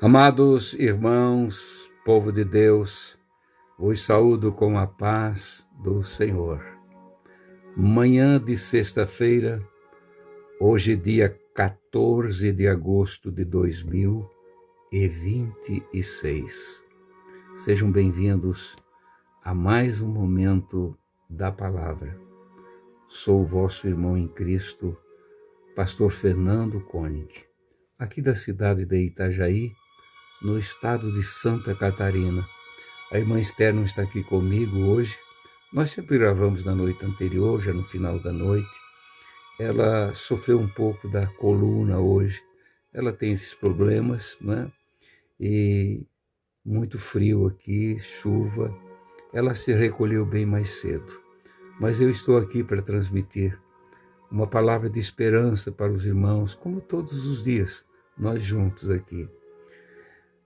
Amados irmãos, povo de Deus, vos saúdo com a paz do Senhor. Manhã de sexta-feira, hoje dia 14 de agosto de 2026. Sejam bem-vindos a mais um momento da palavra. Sou o vosso irmão em Cristo, pastor Fernando Koenig, aqui da cidade de Itajaí, no estado de Santa Catarina. A irmã Esther não está aqui comigo hoje. Nós sempre gravamos na noite anterior, já no final da noite. Ela sofreu um pouco da coluna hoje. Ela tem esses problemas, né? E muito frio aqui, chuva. Ela se recolheu bem mais cedo. Mas eu estou aqui para transmitir uma palavra de esperança para os irmãos, como todos os dias, nós juntos aqui.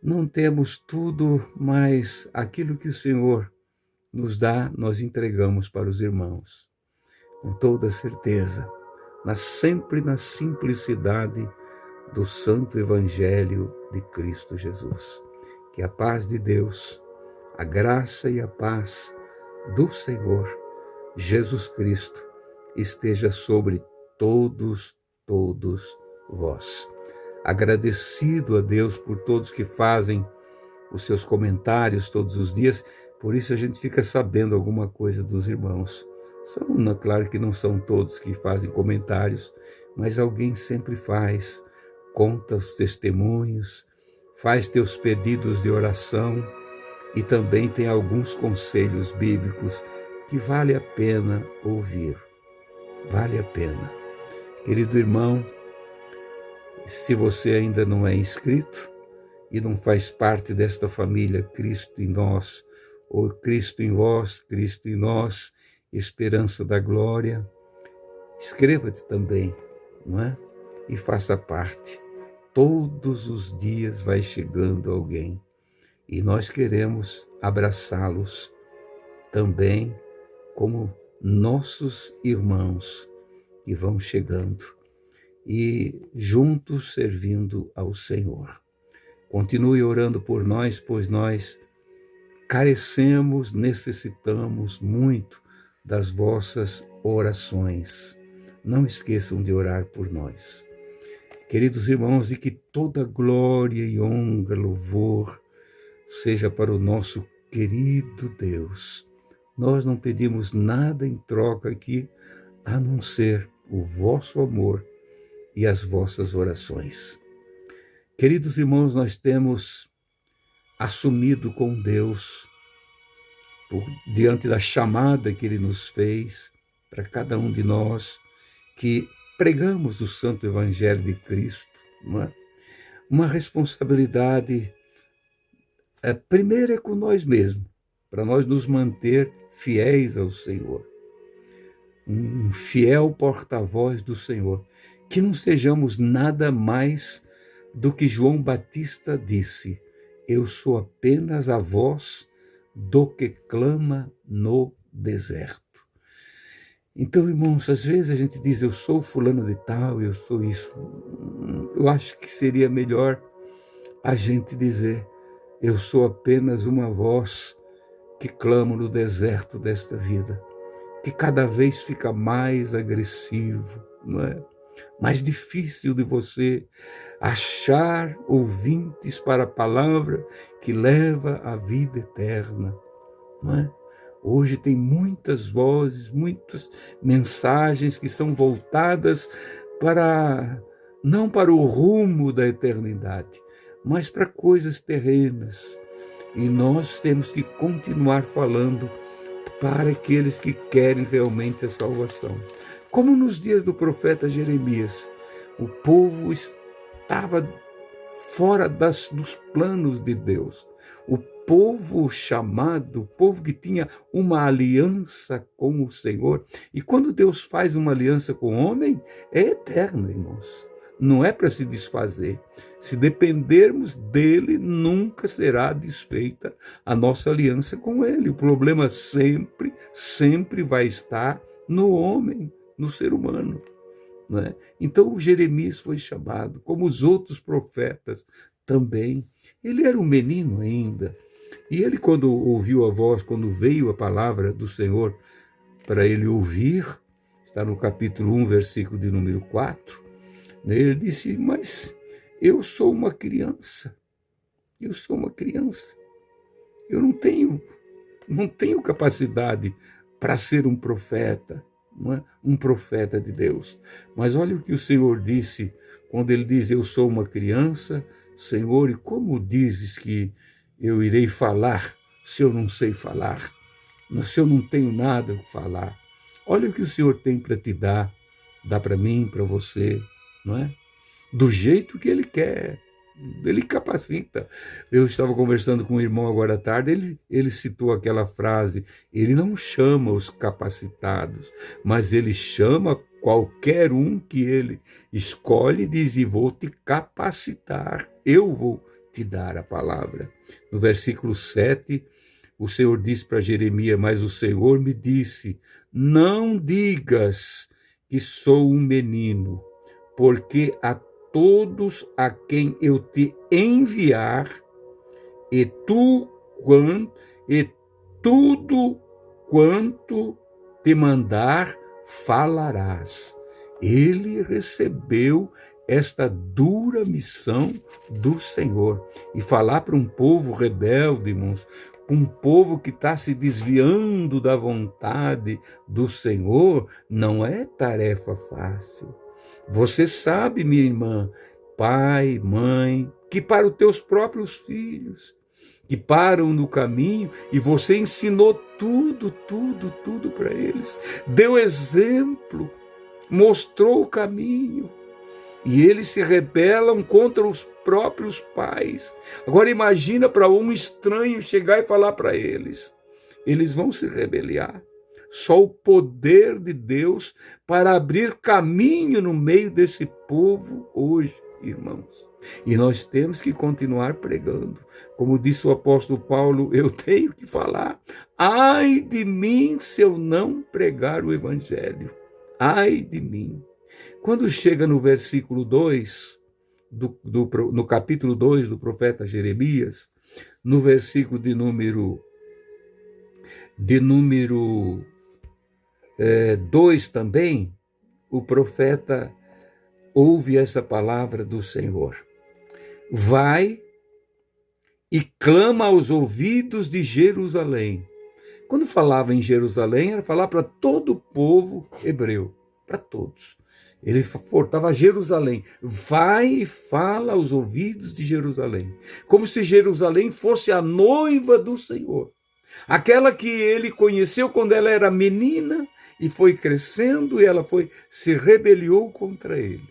Não temos tudo, mas aquilo que o Senhor nos dá, nós entregamos para os irmãos. Com toda certeza, sempre na simplicidade do Santo Evangelho de Cristo Jesus. Que a paz de Deus, a graça e a paz do Senhor Jesus Cristo esteja sobre todos vós. Agradecido a Deus por todos que fazem os seus comentários todos os dias, por isso a gente fica sabendo alguma coisa dos irmãos. Claro que não são todos que fazem comentários, mas alguém sempre faz, conta os testemunhos, faz teus pedidos de oração e também tem alguns conselhos bíblicos que vale a pena ouvir. Vale a pena. Querido irmão, se você ainda não é inscrito e não faz parte desta família Cristo em nós, ou Cristo em vós, Cristo em nós, esperança da glória, inscreva-te também, não é? E faça parte. Todos os dias vai chegando alguém e nós queremos abraçá-los também como nossos irmãos que vão chegando e juntos servindo ao Senhor. Continue orando por nós, pois nós carecemos, necessitamos muito das vossas orações. Não esqueçam de orar por nós. Queridos irmãos, e que toda glória e honra, louvor, seja para o nosso querido Deus. Nós não pedimos nada em troca aqui, a não ser o vosso amor e as vossas orações. Queridos irmãos, nós temos assumido com Deus, diante da chamada que Ele nos fez, para cada um de nós, que pregamos o Santo Evangelho de Cristo, não é? Uma responsabilidade, primeiro é com nós mesmos, para nós nos manter fiéis ao Senhor. Um fiel porta-voz do Senhor. Que não sejamos nada mais do que João Batista disse: eu sou apenas a voz do que clama no deserto. Então, irmãos, às vezes a gente diz: eu sou fulano de tal, eu sou isso. Eu acho que seria melhor a gente dizer: eu sou apenas uma voz que clama no deserto desta vida, que cada vez fica mais agressivo, não é? Mais difícil de você achar ouvintes para a palavra que leva à vida eterna, não é? Hoje tem muitas vozes, muitas mensagens que são voltadas não para o rumo da eternidade, mas para coisas terrenas. E nós temos que continuar falando para aqueles que querem realmente a salvação. Como nos dias do profeta Jeremias, o povo estava fora dos planos de Deus. O povo chamado, o povo que tinha uma aliança com o Senhor. E quando Deus faz uma aliança com o homem, é eterna, irmãos. Não é para se desfazer. Se dependermos dele, nunca será desfeita a nossa aliança com ele. O problema sempre vai estar no homem, no ser humano. Não é? Então o Jeremias foi chamado, como os outros profetas, também. Ele era um menino ainda. E ele, quando ouviu a voz, quando veio a palavra do Senhor para ele ouvir, está no capítulo 1, versículo de número 4, ele disse, mas eu sou uma criança. Eu sou uma criança. Eu não tenho capacidade para ser um profeta, não é? Um profeta de Deus. Mas olha o que o Senhor disse, quando ele diz, eu sou uma criança, Senhor, e como dizes que eu irei falar se eu não sei falar? Se eu não tenho nada a falar? Olha o que o Senhor tem para te dar, dá para mim, para você, não é? Do jeito que Ele quer. Ele capacita. Eu estava conversando com um irmão agora à tarde, ele citou aquela frase, ele não chama os capacitados, mas ele chama qualquer um que ele escolhe e diz, e vou te capacitar, eu vou te dar a palavra. No versículo 7, o Senhor disse para Jeremias, mas o Senhor me disse, não digas que sou um menino, porque a todos a quem eu te enviar, e tudo quanto te mandar, falarás. Ele recebeu esta dura missão do Senhor. E falar para um povo rebelde, irmãos, um povo que está se desviando da vontade do Senhor, não é tarefa fácil. Você sabe, minha irmã, pai, mãe, que para os teus próprios filhos, que param no caminho e você ensinou tudo para eles. Deu exemplo, mostrou o caminho. E eles se rebelam contra os próprios pais. Agora imagina para um estranho chegar e falar para eles. Eles vão se rebeliar. Só o poder de Deus para abrir caminho no meio desse povo hoje, irmãos. E nós temos que continuar pregando. Como disse o apóstolo Paulo, eu tenho que falar. Ai de mim se eu não pregar o evangelho. Ai de mim. Quando chega no versículo 2, no capítulo 2 do profeta Jeremias, no versículo de número 2 também, o profeta ouve essa palavra do Senhor. Vai e clama aos ouvidos de Jerusalém. Quando falava em Jerusalém, era falar para todo o povo hebreu, para todos. Ele portava Jerusalém. Vai e fala aos ouvidos de Jerusalém. Como se Jerusalém fosse a noiva do Senhor. Aquela que ele conheceu quando ela era menina e foi crescendo e ela se rebeliou contra ele.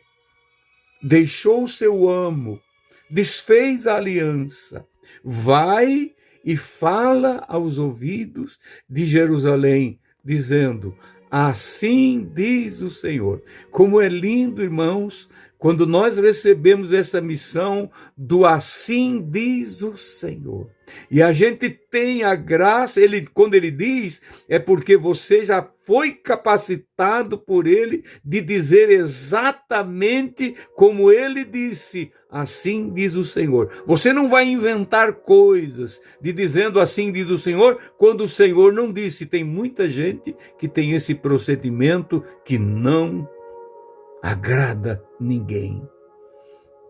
Deixou o seu amo, desfez a aliança. Vai e fala aos ouvidos de Jerusalém, dizendo, assim diz o Senhor. Como é lindo, irmãos, quando nós recebemos essa missão do assim diz o Senhor. E a gente tem a graça, quando ele diz, é porque você já foi capacitado por ele de dizer exatamente como ele disse, assim diz o Senhor. Você não vai inventar coisas de dizendo assim diz o Senhor, quando o Senhor não disse. Tem muita gente que tem esse procedimento que não agrada ninguém,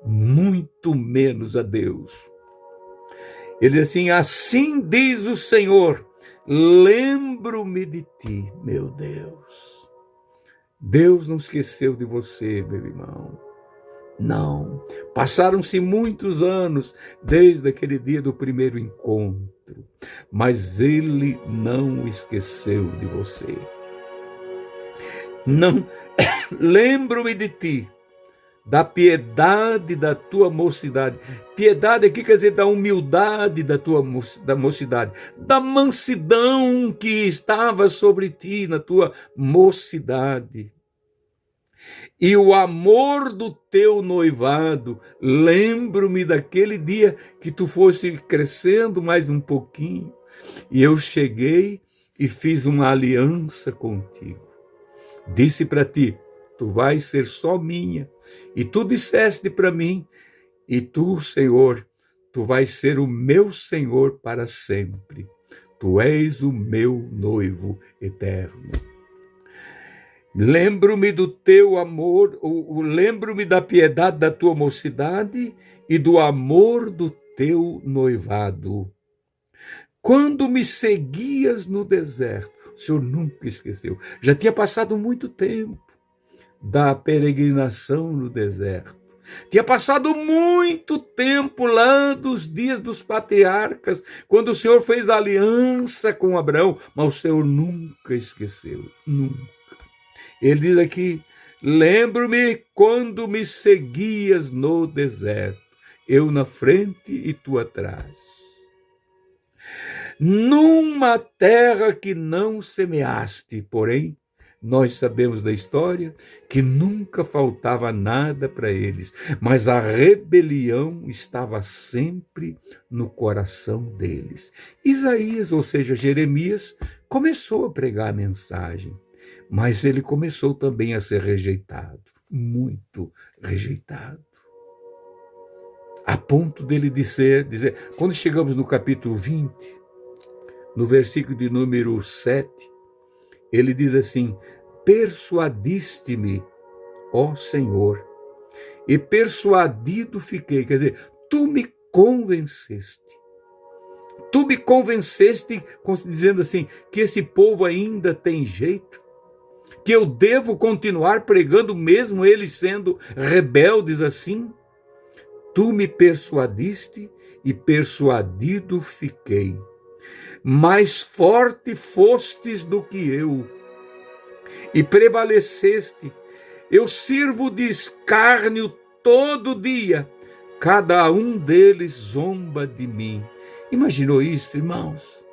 muito menos a Deus. Ele diz assim, assim diz o Senhor, lembro-me de ti, meu Deus. Deus não esqueceu de você, meu irmão. Não. Passaram-se muitos anos desde aquele dia do primeiro encontro, mas Ele não esqueceu de você. Não, lembro-me de ti, da piedade da tua mocidade. Piedade aqui quer dizer da humildade da mocidade, da mansidão que estava sobre ti na tua mocidade. E o amor do teu noivado, lembro-me daquele dia que tu foste crescendo mais um pouquinho, e eu cheguei e fiz uma aliança contigo. Disse para ti, tu vais ser só minha. E tu disseste para mim, E tu, Senhor, tu vais ser o meu Senhor para sempre. Tu és o meu noivo eterno. Lembro-me do teu amor, lembro-me da piedade da tua mocidade e do amor do teu noivado. Quando me seguias no deserto, o Senhor nunca esqueceu. Já tinha passado muito tempo da peregrinação no deserto. Tinha passado muito tempo lá dos dias dos patriarcas, quando o Senhor fez aliança com Abraão, mas o Senhor nunca esqueceu, nunca. Ele diz aqui, lembro-me quando me seguias no deserto, eu na frente e tu atrás. Numa terra que não semeaste, porém, nós sabemos da história que nunca faltava nada para eles, mas a rebelião estava sempre no coração deles. Isaías, ou seja, Jeremias, começou a pregar a mensagem, mas ele começou também a ser rejeitado, muito rejeitado. A ponto dele dizer, quando chegamos no capítulo 20, no versículo de número 7, ele diz assim, persuadiste-me, ó Senhor, e persuadido fiquei, quer dizer, tu me convenceste. Tu me convenceste, dizendo assim, que esse povo ainda tem jeito, que eu devo continuar pregando mesmo eles sendo rebeldes assim. Tu me persuadiste e persuadido fiquei. Mais forte fostes do que eu, e prevaleceste. Eu sirvo de escárnio todo dia, cada um deles zomba de mim. Imaginou isso, irmãos?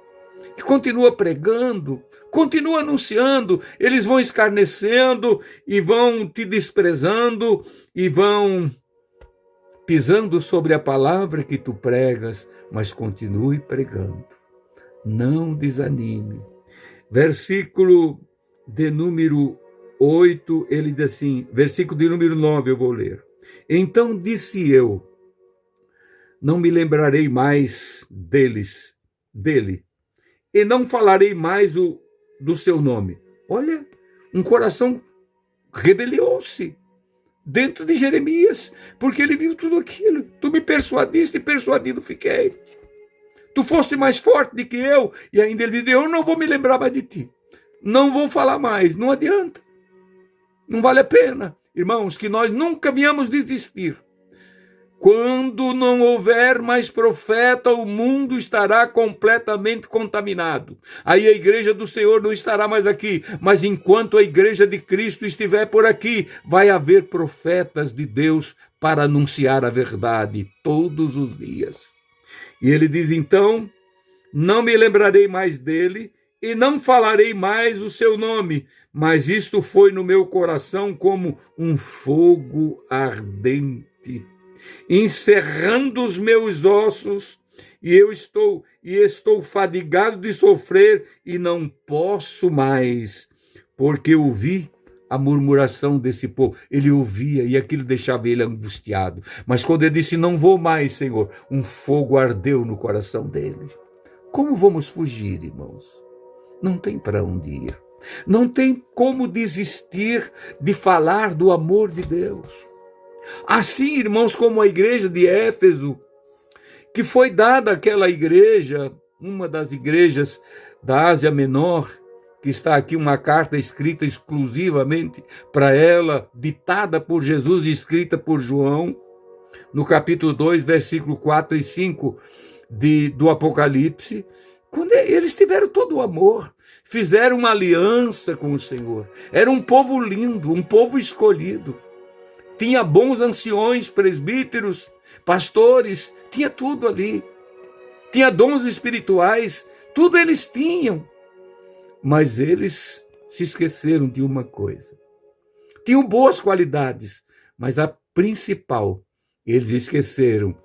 E continua pregando, continua anunciando, eles vão escarnecendo e vão te desprezando e vão pisando sobre a palavra que tu pregas, mas continue pregando. Não desanime. Versículo de número 8, ele diz assim, versículo de número 9 eu vou ler. Então disse eu, não me lembrarei mais dele, e não falarei mais do seu nome. Olha, um coração rebeliou-se dentro de Jeremias, porque ele viu tudo aquilo. Tu me persuadiste e persuadido fiquei. Tu foste mais forte do que eu. E ainda ele diz, eu não vou me lembrar mais de ti. Não vou falar mais. Não adianta. Não vale a pena. Irmãos, que nós nunca venhamos desistir. Quando não houver mais profeta, o mundo estará completamente contaminado. Aí a igreja do Senhor não estará mais aqui. Mas enquanto a igreja de Cristo estiver por aqui, vai haver profetas de Deus para anunciar a verdade todos os dias. E ele diz, então, não me lembrarei mais dele e não falarei mais o seu nome, mas isto foi no meu coração como um fogo ardente, encerrando os meus ossos, e estou fadigado de sofrer e não posso mais, porque ouvi a murmuração desse povo. Ele ouvia e aquilo deixava ele angustiado. Mas quando ele disse, não vou mais, Senhor, um fogo ardeu no coração dele. Como vamos fugir, irmãos? Não tem para onde ir. Não tem como desistir de falar do amor de Deus. Assim, irmãos, como a igreja de Éfeso, que foi dada àquela igreja, uma das igrejas da Ásia Menor, que está aqui uma carta escrita exclusivamente para ela, ditada por Jesus e escrita por João, no capítulo 2, versículo 4 e 5 do Apocalipse, quando eles tiveram todo o amor, fizeram uma aliança com o Senhor. Era um povo lindo, um povo escolhido. Tinha bons anciões, presbíteros, pastores, tinha tudo ali. Tinha dons espirituais, tudo eles tinham. Mas eles se esqueceram de uma coisa. Tinham boas qualidades, mas a principal, eles esqueceram.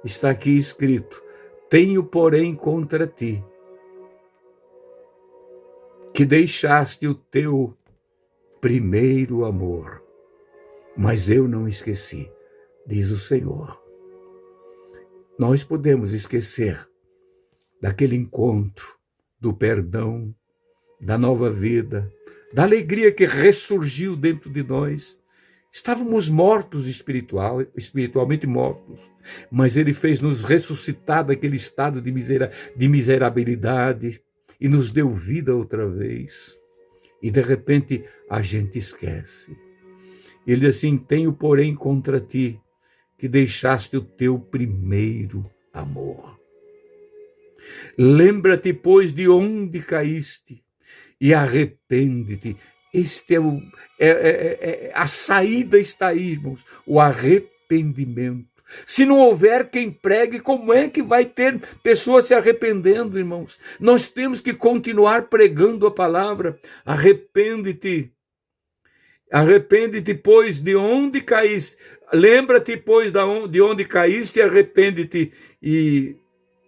Está aqui escrito, tenho, porém, contra ti, que deixaste o teu primeiro amor. Mas eu não esqueci, diz o Senhor. nós podemos esquecer daquele encontro, do perdão, da nova vida, da alegria que ressurgiu dentro de nós. Estávamos mortos espiritualmente mortos, mas Ele fez nos ressuscitar daquele estado de miserabilidade e nos deu vida outra vez. E de repente a gente esquece. Ele diz assim: tenho porém contra ti que deixaste o teu primeiro amor. Lembra-te, pois, de onde caíste e arrepende-te. Este a saída está aí, irmãos, o arrependimento. Se não houver quem pregue, como é que vai ter pessoas se arrependendo, irmãos? Nós temos que continuar pregando a palavra. Arrepende-te. Arrepende-te, pois, de onde caíste. Lembra-te, pois, de onde caíste e arrepende-te e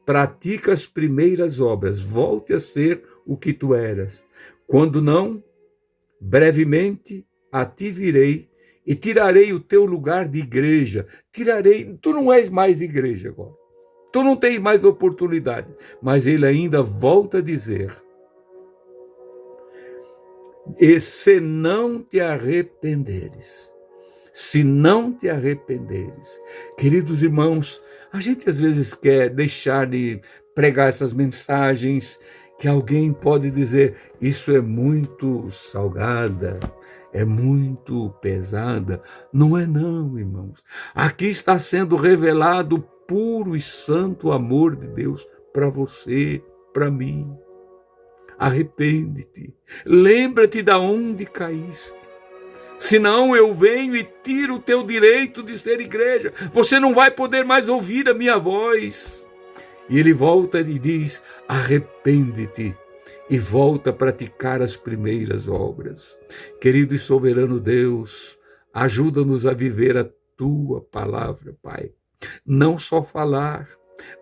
pratica as primeiras obras. Volte a ser o que tu eras. Quando não, brevemente a ti virei e tirarei o teu lugar de igreja. Tu não és mais igreja agora. Tu não tens mais oportunidade. Mas ele ainda volta a dizer: e se não te arrependeres, queridos irmãos, a gente às vezes quer deixar de pregar essas mensagens que alguém pode dizer: isso é muito salgada, é muito pesada. Não é não, irmãos. Aqui está sendo revelado o puro e santo amor de Deus para você, para mim. Arrepende-te, lembra-te de onde caíste. Senão eu venho e tiro o teu direito de ser igreja. Você não vai poder mais ouvir a minha voz. E ele volta e diz: arrepende-te e volta a praticar as primeiras obras. Querido e soberano Deus, ajuda-nos a viver a tua palavra, Pai. Não só falar,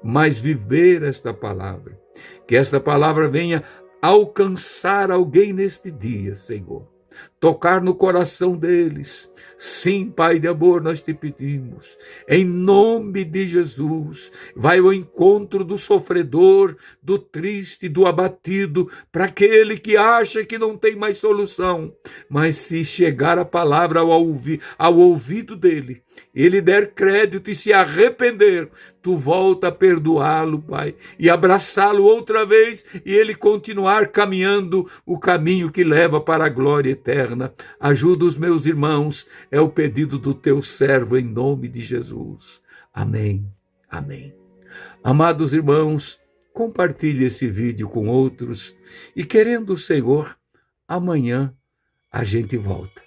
mas viver esta palavra. Que esta palavra venha alcançar alguém neste dia, Senhor. Tocar no coração deles. Sim, Pai de amor, nós te pedimos, em nome de Jesus, vai ao encontro do sofredor, do triste, do abatido, para aquele que acha que não tem mais solução, mas se chegar a palavra ao ouvido dele, ele der crédito e se arrepender, tu volta a perdoá-lo, Pai, e abraçá-lo outra vez, e ele continuar caminhando o caminho que leva para a glória eterna. Ajuda os meus irmãos, é o pedido do teu servo em nome de Jesus. Amém, amém. Amados irmãos, compartilhe esse vídeo com outros e, querendo o Senhor, amanhã a gente volta.